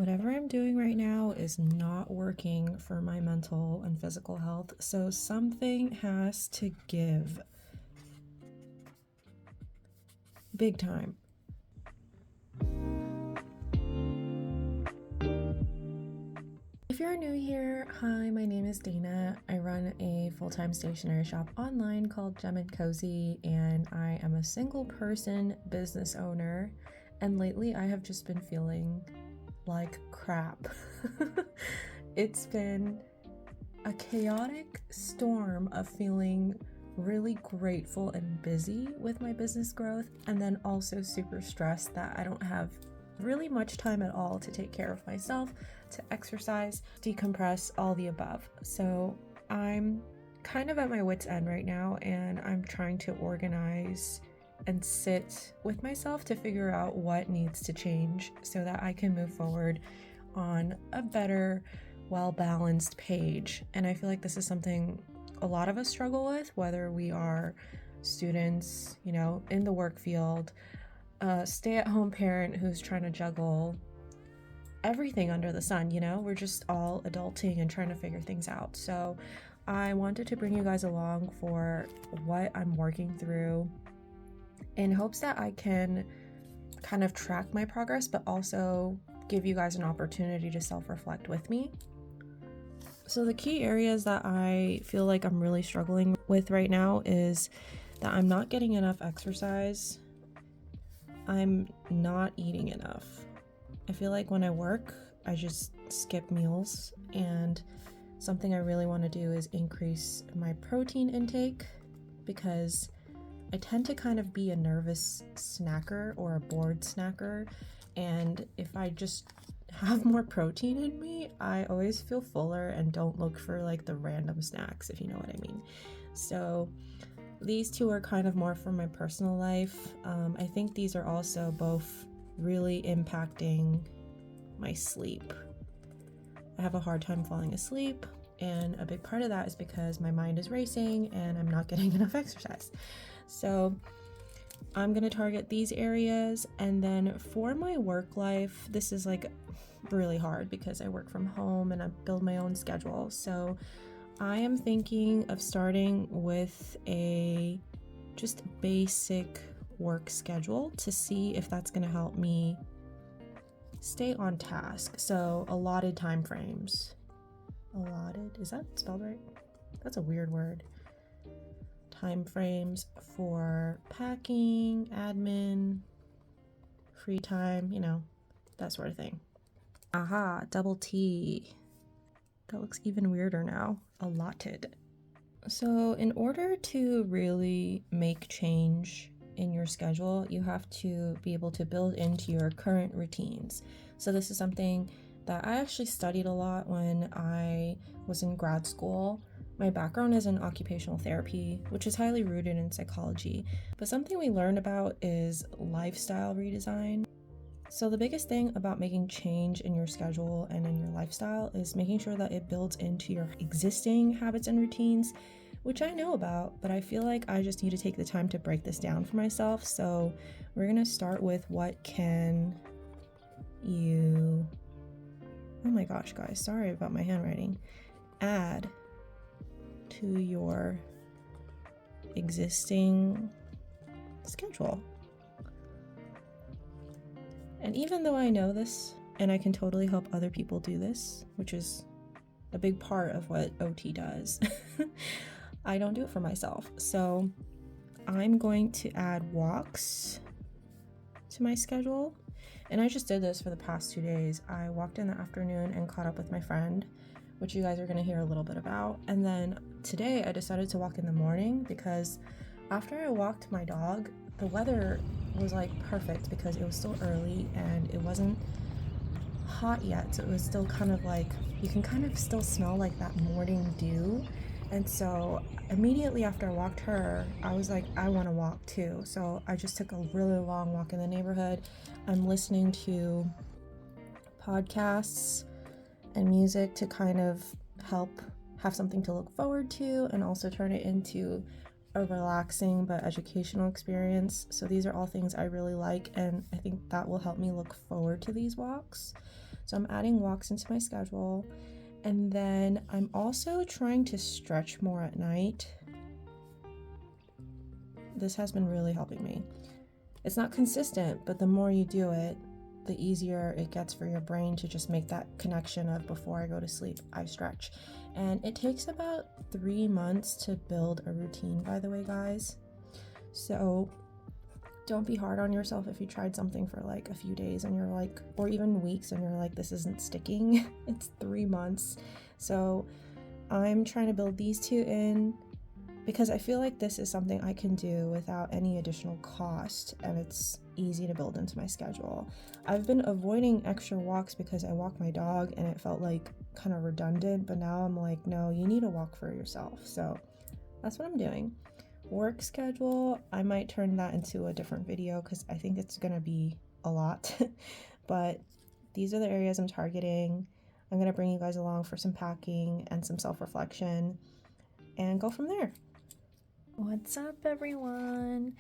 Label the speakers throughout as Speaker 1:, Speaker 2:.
Speaker 1: Whatever I'm doing right now is not working for my mental and physical health, so something has to give. Big time. If you're new here, hi, my name is Dana. I run a full-time stationery shop online called Gem & Cozy, and I am a single person business owner. And lately I have just been feeling like crap. It's been a chaotic storm of feeling really grateful and busy with my business growth, and then also super stressed that I don't have really much time at all to take care of myself, to exercise, decompress, all the above. So I'm kind of at my wit's end right now, and I'm trying to organize and sit with myself to figure out what needs to change so that I can move forward on a better, well-balanced page. And I feel like this is something a lot of us struggle with, whether we are students, in the work field, a stay-at-home parent who's trying to juggle everything under the sun. We're just all adulting and trying to figure things out. So I wanted to bring you guys along for what I'm working through, in hopes that I can kind of track my progress, but also give you guys an opportunity to self-reflect with me. So the key areas that I feel like I'm really struggling with right now is that I'm not getting enough exercise. I'm not eating enough. I feel like when I work, I just skip meals, and something I really want to do is increase my protein intake, because I tend to kind of be a nervous snacker or a bored snacker, and if I just have more protein in me, I always feel fuller and don't look for like the random snacks, if you know what I mean. So these two are kind of more for my personal life. I think these are also both really impacting my sleep. I have a hard time falling asleep, and a big part of that is because my mind is racing and I'm not getting enough exercise. So I'm going to target these areas. And then for my work life, this is like really hard because I work from home and I build my own schedule. So I am thinking of starting with a just basic work schedule to see if that's going to help me stay on task. So allotted time frames. Allotted, is that spelled right? That's a weird word. Time frames for packing, admin, free time, that sort of thing. Aha, double T. That looks even weirder now. Allotted. So in order to really make change in your schedule, you have to be able to build into your current routines. So this is something that I actually studied a lot when I was in grad school. My background is in occupational therapy, which is highly rooted in psychology, but something we learned about is lifestyle redesign. So the biggest thing about making change in your schedule and in your lifestyle is making sure that it builds into your existing habits and routines, which I know about, but I feel like I just need to take the time to break this down for myself. So we're gonna start with what can you, oh my gosh guys, sorry about my handwriting, add to your existing schedule. And even though I know this, and I can totally help other people do this, which is a big part of what OT does, I don't do it for myself. So I'm going to add walks to my schedule. And I just did this for the past 2 days. I walked in the afternoon and caught up with my friend, which you guys are going to hear a little bit about. And then today I decided to walk in the morning because after I walked my dog, the weather was like perfect because it was still early and it wasn't hot yet. So it was still kind of like, you can kind of still smell like that morning dew. And so immediately after I walked her, I was like, I want to walk too. So I just took a really long walk in the neighborhood. I'm listening to podcasts and music to kind of help have something to look forward to and also turn it into a relaxing but educational experience. So these are all things I really like, and I think that will help me look forward to these walks. So I'm adding walks into my schedule. And then I'm also trying to stretch more at night. This has been really helping me. It's not consistent, but the more you do it, the easier it gets for your brain to just make that connection of before I go to sleep, I stretch. And it takes about 3 months to build a routine, by the way, guys. So don't be hard on yourself if you tried something for like a few days and you're like, or even weeks, and you're like, this isn't sticking. It's 3 months. So I'm trying to build these two in because I feel like this is something I can do without any additional cost, and it's easy to build into my schedule. I've been avoiding extra walks because I walk my dog and it felt like kind of redundant, but now I'm like, no, you need to walk for yourself. So that's what I'm doing. Work schedule, I might turn that into a different video because I think it's gonna be a lot. But these are the areas I'm targeting. I'm gonna bring you guys along for some packing and some self-reflection and go from there. What's up, everyone?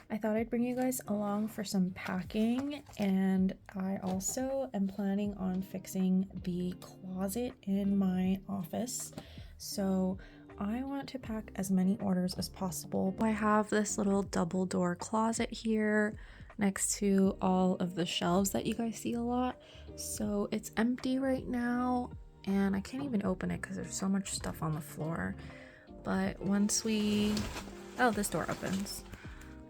Speaker 1: I thought I'd bring you guys along for some packing, and I also am planning on fixing the closet in my office. So I want to pack as many orders as possible. I have this little double door closet here next to all of the shelves that you guys see a lot. So it's empty right now, and I can't even open it because there's so much stuff on the floor. But once this door opens.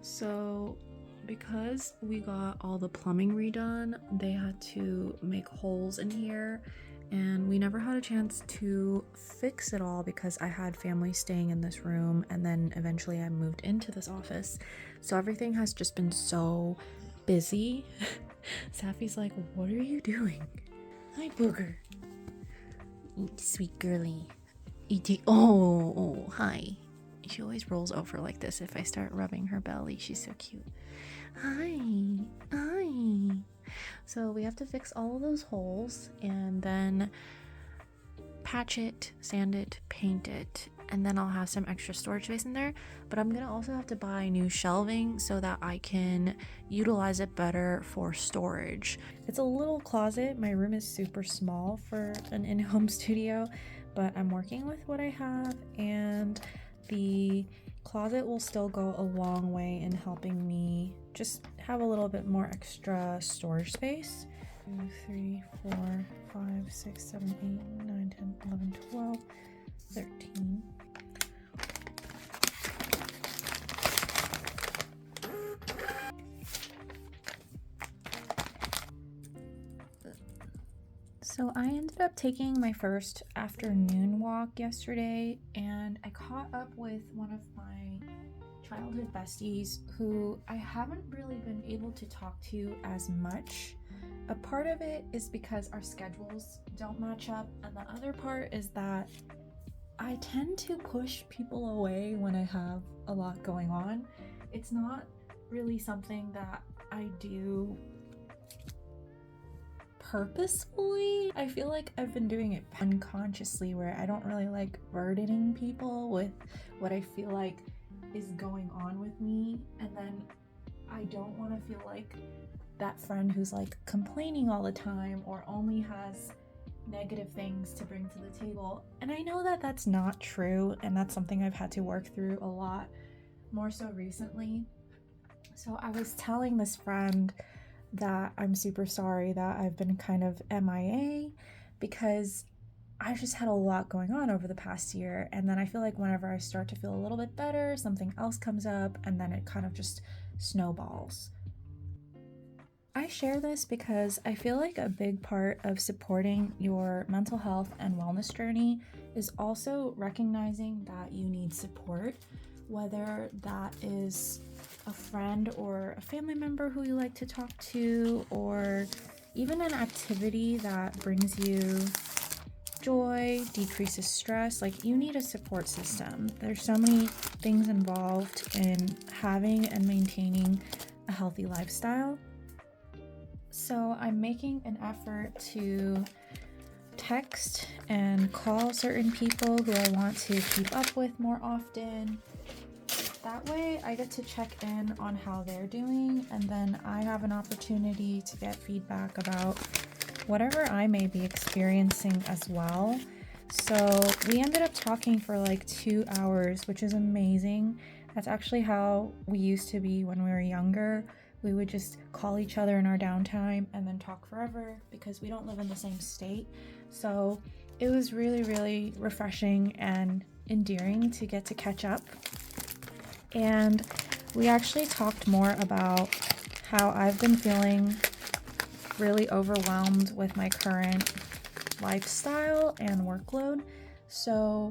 Speaker 1: So because we got all the plumbing redone, they had to make holes in here, and we never had a chance to fix it all because I had family staying in this room, and then eventually I moved into this office. So everything has just been so busy. Safi's like, what are you doing? Hi, Booger. Sweet girly. Oh, hi. She always rolls over like this if I start rubbing her belly. She's so cute. Hi. So we have to fix all of those holes and then patch it, sand it, paint it, and then I'll have some extra storage space in there. But I'm gonna also have to buy new shelving so that I can utilize it better for storage. It's a little closet. My room is super small for an in-home studio, but I'm working with what I have, and the closet will still go a long way in helping me just have a little bit more extra storage space. 2, 3, 4, 5, 6, 7, 8, 9, 10, 11, 12, 13. So I ended up taking my first afternoon walk yesterday, and I caught up with one of my childhood besties who I haven't really been able to talk to as much. A part of it is because our schedules don't match up, and the other part is that I tend to push people away when I have a lot going on. It's not really something that I do purposefully. I feel like I've been doing it unconsciously, where I don't really like burdening people with what I feel like is going on with me, and then I don't want to feel like that friend who's like complaining all the time or only has negative things to bring to the table. And I know that that's not true, and that's something I've had to work through a lot more so recently. So I was telling this friend that I'm super sorry that I've been kind of MIA because I've just had a lot going on over the past year, and then I feel like whenever I start to feel a little bit better, something else comes up, and then it kind of just snowballs. I share this because I feel like a big part of supporting your mental health and wellness journey is also recognizing that you need support, whether that is a friend or a family member who you like to talk to, or even an activity that brings you joy, decreases stress. Like, you need a support system. There's so many things involved in having and maintaining a healthy lifestyle. So I'm making an effort to text and call certain people who I want to keep up with more often. That way I get to check in on how they're doing, and then I have an opportunity to get feedback about whatever I may be experiencing as well. So we ended up talking for like 2 hours, which is amazing. That's actually how we used to be when we were younger. We would just call each other in our downtime and then talk forever because we don't live in the same state. So it was really, really refreshing and endearing to get to catch up. And we actually talked more about how I've been feeling really overwhelmed with my current lifestyle and workload. So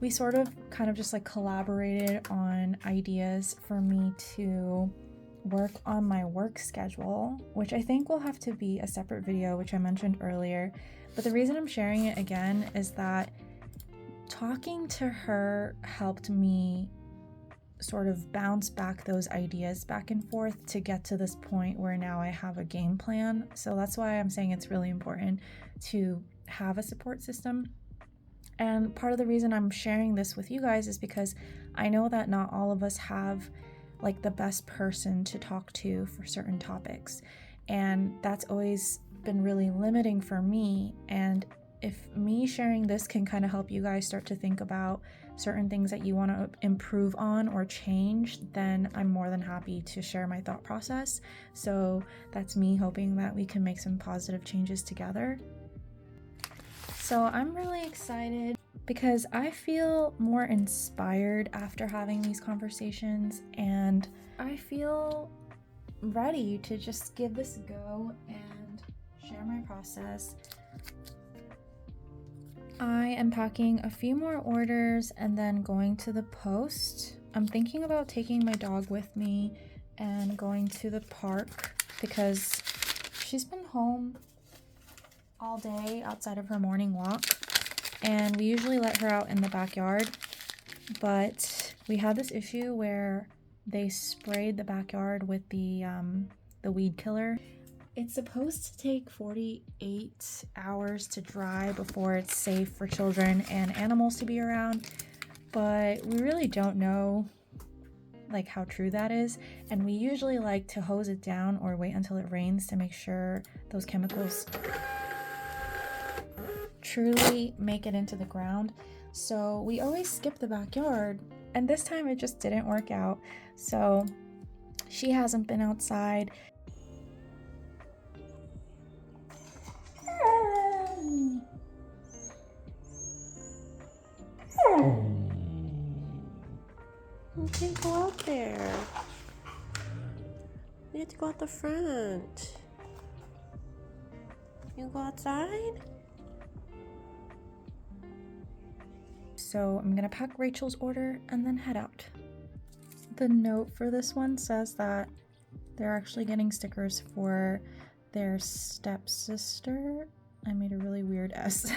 Speaker 1: we sort of kind of just like collaborated on ideas for me to work on my work schedule, which I think will have to be a separate video, which I mentioned earlier. But the reason I'm sharing it again is that talking to her helped me sort of bounce back those ideas back and forth to get to this point where now I have a game plan. So that's why I'm saying it's really important to have a support system. And part of the reason I'm sharing this with you guys is because I know that not all of us have like the best person to talk to for certain topics. And that's always been really limiting for me. And if me sharing this can kind of help you guys start to think about certain things that you want to improve on or change, then I'm more than happy to share my thought process. So that's me hoping that we can make some positive changes together. So I'm really excited because I feel more inspired after having these conversations, and I feel ready to just give this a go and share my process. I am packing a few more orders and then going to the post. I'm thinking about taking my dog with me and going to the park because she's been home all day outside of her morning walk, and we usually let her out in the backyard, but we had this issue where they sprayed the backyard with the weed killer. It's supposed to take 48 hours to dry before it's safe for children and animals to be around, but we really don't know like how true that is, and we usually like to hose it down or wait until it rains to make sure those chemicals truly make it into the ground. So we always skip the backyard, and this time it just didn't work out. So she hasn't been outside.
Speaker 2: You can't go out there. You have to go out the front. You go outside?
Speaker 1: So I'm gonna pack Rachel's order and then head out. The note for this one says that they're actually getting stickers for their stepsister. I made a really weird S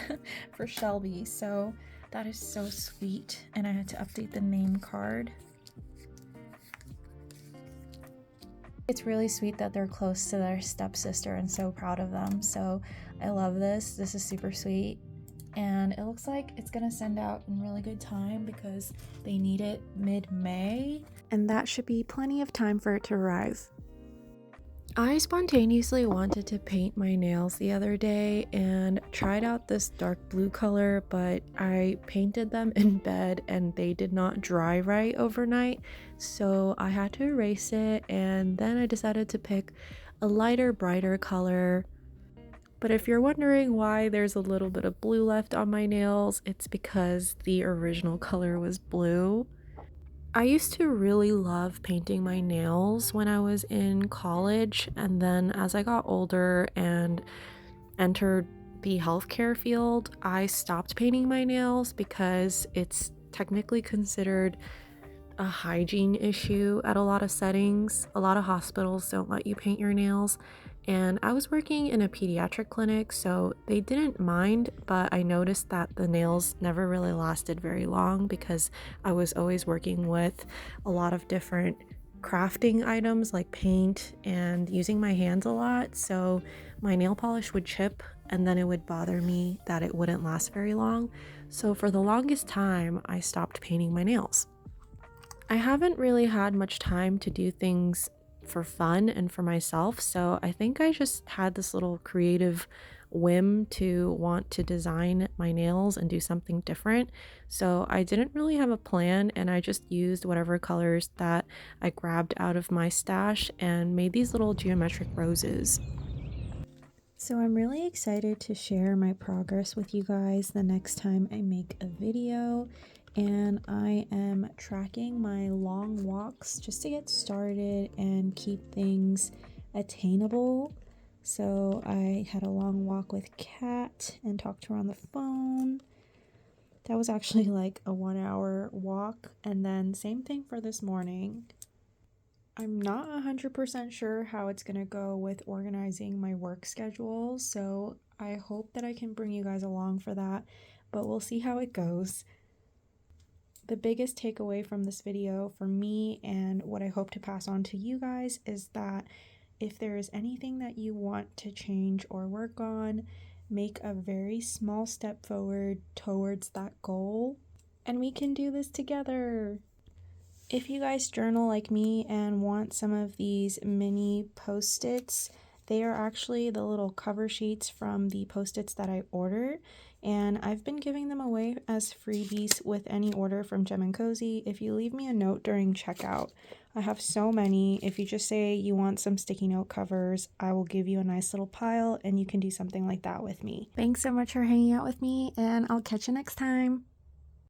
Speaker 1: for Shelby, so that is so sweet, and I had to update the name card. It's really sweet that they're close to their stepsister and so proud of them, so I love this. This is super sweet, and it looks like it's gonna send out in really good time because they need it mid-May, and that should be plenty of time for it to arrive. I spontaneously wanted to paint my nails the other day and tried out this dark blue color, but I painted them in bed and they did not dry right overnight, so I had to erase it, and then I decided to pick a lighter, brighter color. But if you're wondering why there's a little bit of blue left on my nails, it's because the original color was blue. I used to really love painting my nails when I was in college, and then as I got older and entered the healthcare field, I stopped painting my nails because it's technically considered a hygiene issue at a lot of settings. A lot of hospitals don't let you paint your nails, and I was working in a pediatric clinic, so they didn't mind, but I noticed that the nails never really lasted very long because I was always working with a lot of different crafting items like paint and using my hands a lot, so my nail polish would chip and then it would bother me that it wouldn't last very long. So for the longest time, I stopped painting my nails. I haven't really had much time to do things for fun and for myself. So I think I just had this little creative whim to want to design my nails and do something different. So I didn't really have a plan, and I just used whatever colors that I grabbed out of my stash and made these little geometric roses. So I'm really excited to share my progress with you guys the next time I make a video, and I am tracking my long walks just to get started and keep things attainable. So I had a long walk with Kat and talked to her on the phone. That was actually like a 1 hour walk, and then same thing for this morning. I'm not 100% sure how it's going to go with organizing my work schedule, so I hope that I can bring you guys along for that, but we'll see how it goes. The biggest takeaway from this video for me and what I hope to pass on to you guys is that if there is anything that you want to change or work on, make a very small step forward towards that goal, and we can do this together. If you guys journal like me and want some of these mini post-its, they are actually the little cover sheets from the post-its that I ordered, and I've been giving them away as freebies with any order from Gem & Cozy if you leave me a note during checkout. I have so many. If you just say you want some sticky note covers, I will give you a nice little pile and you can do something like that with me. Thanks so much for hanging out with me, and I'll catch you next time.